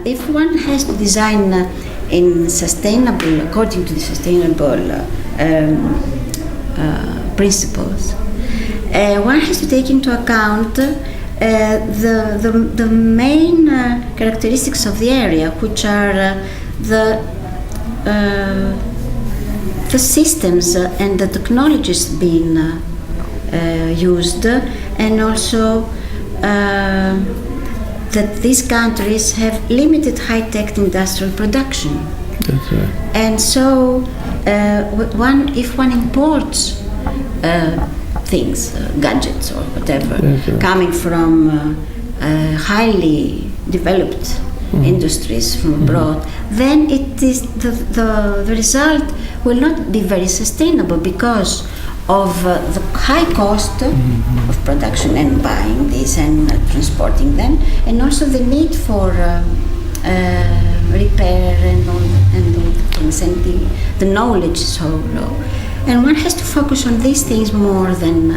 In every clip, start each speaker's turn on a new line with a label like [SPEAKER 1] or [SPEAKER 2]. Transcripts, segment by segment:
[SPEAKER 1] if one has to design in sustainable, according to the sustainable principles, one has to take into account the main characteristics of the area, which are the systems and the technologies being used, and also that these countries have limited high-tech industrial production.
[SPEAKER 2] That's right.
[SPEAKER 1] And so if one imports things, gadgets or whatever,
[SPEAKER 2] right,
[SPEAKER 1] coming from highly developed industries from abroad, then it is the result will not be very sustainable because of the high cost of production and buying these and transporting them, and also the need for repair and all the things, and the knowledge is so low. And one has to focus on these things more than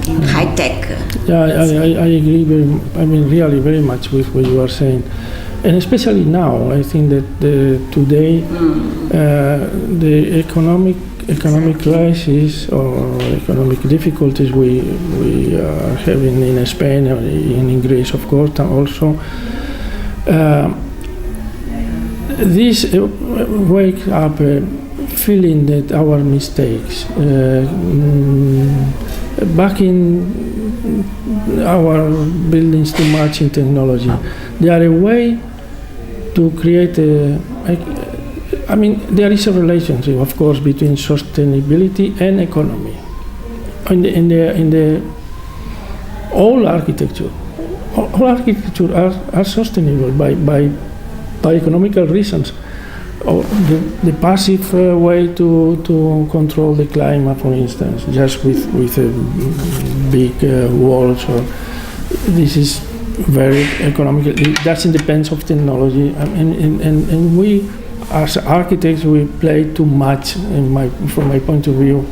[SPEAKER 1] in high tech.
[SPEAKER 2] Yeah, I agree. Really very much with what you are saying. And especially now, I think that today the economic crisis or economic difficulties we are having in Spain or in Greece, of course, and also this wake up feeling that our mistakes back in our buildings too much in technology. They are a way to create there is a relationship, of course, between sustainability and economy. In the all architecture are sustainable by economical reasons. Or the passive way to control the climate, for instance, just with big walls. Or this is very economical. It doesn't depend on technology, and we, as architects, we play too much, from my point of view,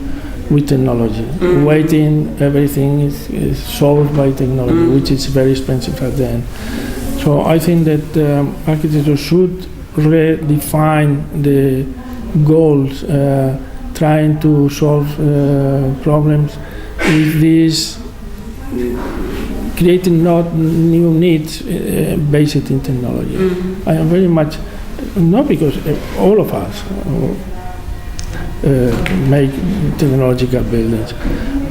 [SPEAKER 2] with technology. Waiting, everything is solved by technology, which is very expensive at the end. So I think that architecture should redefine the goals, trying to solve problems with this, creating not new needs based in technology. I am very much, not because all of us make technological buildings,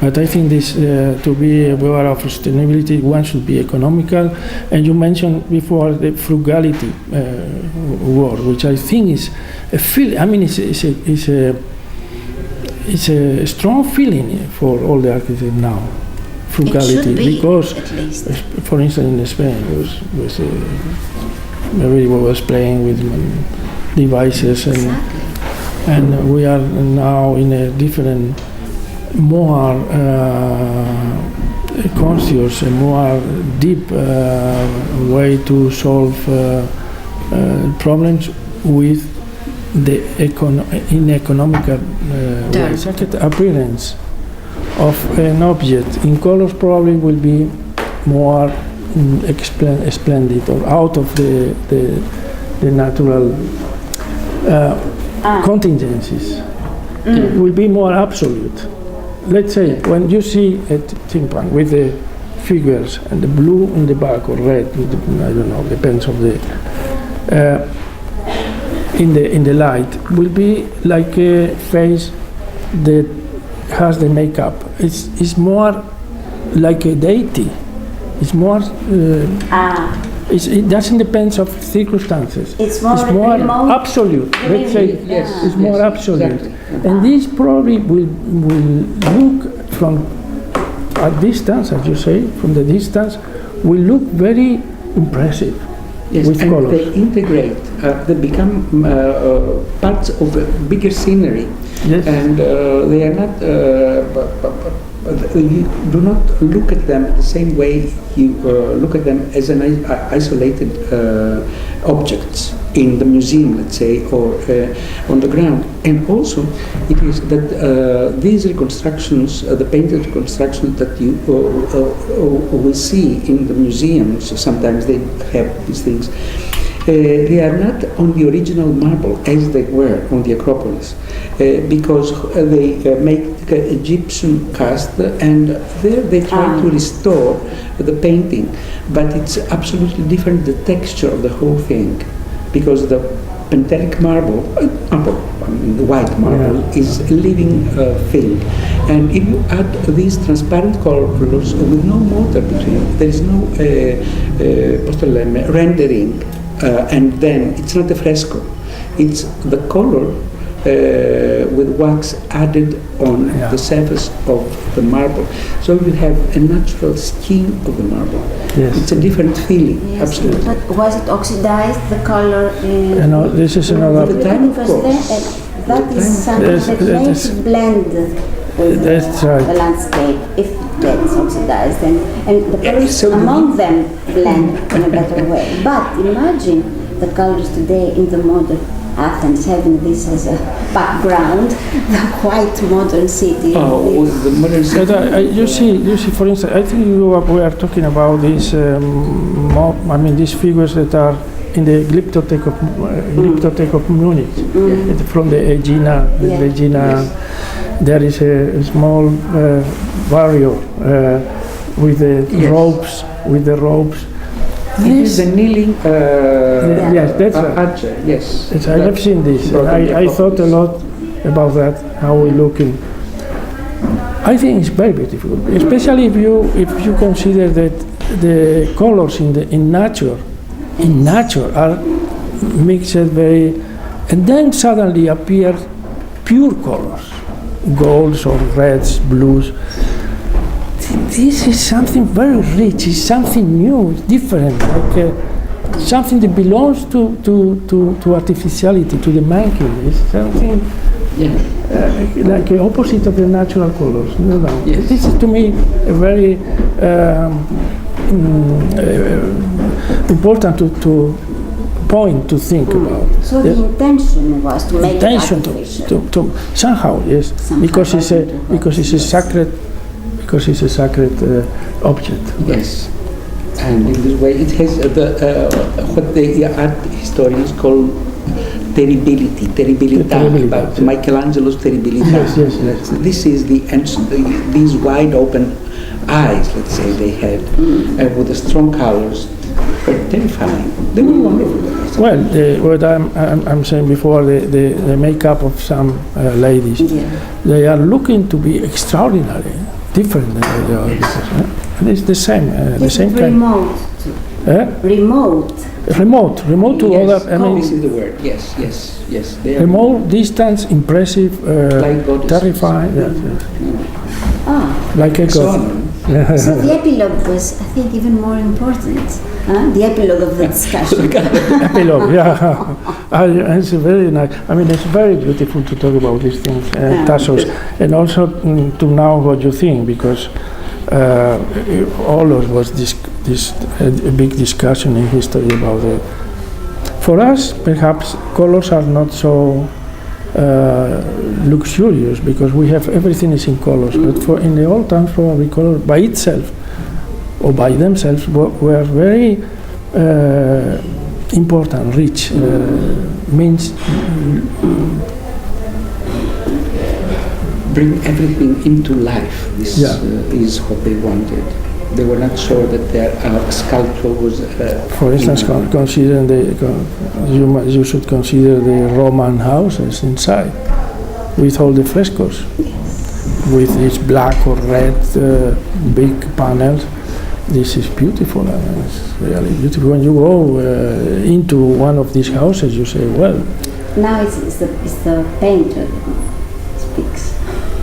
[SPEAKER 2] but I think this to be aware of sustainability, one should be economical. And you mentioned before the frugality word, which I think is a feel. It's a strong feeling for all the architects now. Frugality, because, for instance, in Spain, everybody was playing with devices, and we are now in a different, more conscious, a more deep way to solve problems with the economical appearance of an object in colors probably will be more splendid or out of the natural contingencies. It will be more absolute. Let's say when you see a timpani with the figures and the blue in the back or red, I don't know, depends on the in the light, will be like a face that has the makeup. It's more like a deity. It's more. It doesn't depend on circumstances.
[SPEAKER 1] It's more
[SPEAKER 2] absolute. Let's say it's more absolute. Exactly. And this probably will look from a distance, as you say, from the distance, will look very impressive.
[SPEAKER 3] Yes,
[SPEAKER 2] with
[SPEAKER 3] and
[SPEAKER 2] colors.
[SPEAKER 3] They integrate. They become parts of a bigger scenery.
[SPEAKER 2] Yes.
[SPEAKER 3] And they are not. You do not look at them the same way you look at them as an isolated objects in the museum, let's say, or on the ground. And also, it is that these reconstructions, the painted reconstructions that you will see in the museums, sometimes they have these things, they are not on the original marble as they were on the Acropolis, because they make Egyptian cast, and there they try to restore the painting, but it's absolutely different, the texture of the whole thing, because the Pentelic marble, the white marble, is a living thing. And if you add these transparent colors with no mortar between, there is no rendering, and then it's not a fresco. It's the color with wax added on the surface of the marble. So you have a natural skin of the marble.
[SPEAKER 2] Yes.
[SPEAKER 3] It's a different feeling, absolutely.
[SPEAKER 1] But was it oxidized, the color?
[SPEAKER 2] This is another...
[SPEAKER 3] With the time, of course.
[SPEAKER 1] That is something that makes it blend with the landscape if it gets oxidized, and the colors among them blend in a better way. But imagine the colors today in the modern Athens, having this as a background, the quite modern city.
[SPEAKER 3] With the modern city.
[SPEAKER 2] But, you see, for instance, I think we are talking about these, these figures that are in the Glyptothek of Munich, from the Aegina. There is a small barrier with the ropes.
[SPEAKER 3] It is the kneeling
[SPEAKER 2] yes, that's
[SPEAKER 3] archer. Yes,
[SPEAKER 2] I have seen this. I thought a lot about that. How we looking. I think it's very beautiful, especially if you consider that the colors in nature are mixed very, and then suddenly appear pure colors, golds or reds, blues. This is something very rich. It's something new, different, like something that belongs to artificiality, to the monkey. It's something like the opposite of the natural colors. Yes. This is to me a very important to point to think about.
[SPEAKER 1] So the intention was to make it artificial.
[SPEAKER 2] To somehow, yes, because it's a sacred. Because it's a sacred object.
[SPEAKER 3] Yes, and in this way it has what the art historians call terribilità, about Michelangelo's terribilità.
[SPEAKER 2] Yes.
[SPEAKER 3] This is these wide open eyes, let's say, they had, with the strong colors, but terrifying. They were wonderful.
[SPEAKER 2] Well, what I'm saying before, the makeup of some ladies, they are looking to be extraordinary. Different than the others. And it's the same kind. Remote to
[SPEAKER 3] yes.
[SPEAKER 2] other.
[SPEAKER 3] This is the word. Yes.
[SPEAKER 2] Remote, distant, impressive,
[SPEAKER 3] like
[SPEAKER 2] terrifying. Like a god.
[SPEAKER 1] So the epilogue was, I think, even more important. The epilogue of the discussion.
[SPEAKER 2] Epilogue, it's very nice. I mean, it's very beautiful to talk about these things, Tassos, and also to know what you think, because always was this big discussion in history about it. For us, perhaps colors are not so luxurious because we have everything is in colors. But in the old times, probably color by itself or by themselves were very important, rich, means
[SPEAKER 3] bring everything into life. This is what they wanted. They were not sure that their sculpture was.
[SPEAKER 2] For instance, consider you should consider the Roman houses inside, with all the frescoes, with its black or red big panels. This is beautiful. It's really beautiful. When you go into one of these houses, you say, "Well."
[SPEAKER 1] Now it's the painter that speaks.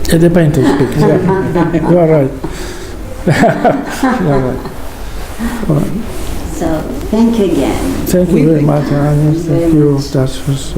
[SPEAKER 2] The painter speaks. Yeah, you are right.
[SPEAKER 1] So thank you again.
[SPEAKER 2] Thank you very much, Agnes. Thank you, Tassos.